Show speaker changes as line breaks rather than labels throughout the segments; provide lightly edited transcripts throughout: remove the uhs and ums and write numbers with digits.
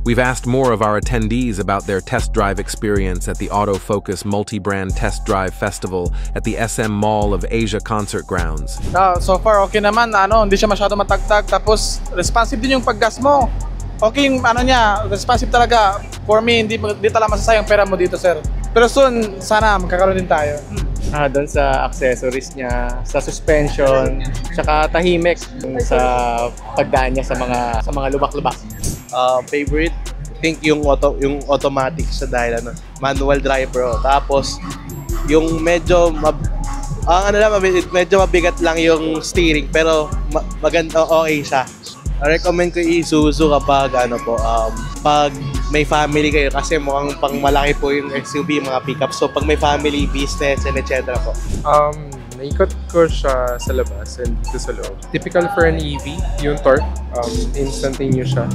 We've asked more of our attendees about their test drive experience at the Autofocus Multi-Brand Test Drive Festival at the SM Mall of Asia Concert Grounds.
So far, okay naman. Hindi siya masyado matagtag. Tapos, responsive din yung paggas mo. Okay yung niya, responsive talaga. For me, hindi talaga masasayang pera mo dito, sir. Pero soon, sana magkakaroon din tayo.
Doon sa accessories niya, sa suspension, tsaka tahimik sa pagdaan niya sa mga lubak-lubak.
Favorite, I think yung automatic sa dahil manual driver. Tapos yung medyo medyo mabigat lang yung steering pero maganda, okay siya. I-recommend ko i-Isuzu kapag pag may family kayo kasi mukhang pang malaki po yung SUV, mga pickup. So pag may family, business, and etc. po.
Naikot ko siya sa labas and dito sa loob. Typical for an EV, yung torque, instantaneous siya.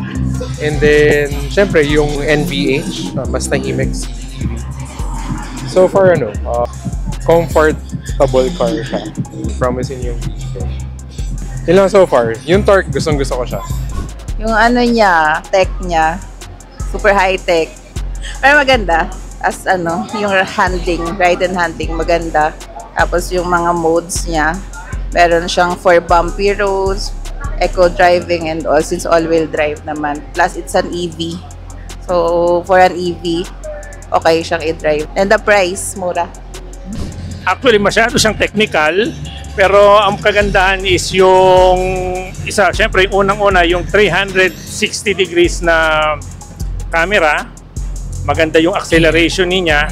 And then, syempre, yung NVH, mas tahimik si EV. So far, comfortable car siya. Promising yung feature. Yun lang so far. Yung torque, gustong-gusto ko siya.
Yung niya, tech niya, super high-tech. Pero maganda. As yung ride and handling, maganda. Tapos yung mga modes niya, meron siyang for bumpy roads, eco driving, and all, since all-wheel drive naman. Plus, it's an EV. So, for an EV, okay siyang i-drive. And the price, mura.
Actually, masyado siyang technical. Pero ang kagandahan is yung isa, syempre yung unang-una, yung 360 degrees na camera. Maganda yung acceleration niya.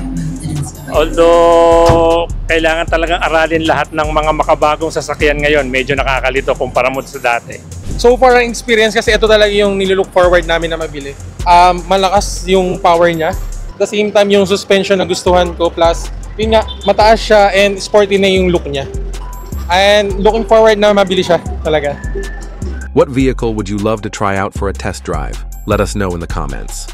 Although, kailangan talagang aralin lahat ng mga makabagong sasakyan ngayon. Medyo nakakalito kumpara mo sa dati.
So far, ang experience kasi ito talaga yung nilook forward namin na mabili. Malakas yung power niya. At the same time, yung suspension na gustuhan ko. Plus, yun nga, mataas siya and sporty na yung look niya. And looking forward na mabili siya talaga.
What vehicle would you love to try out for a test drive? Let us know in the comments.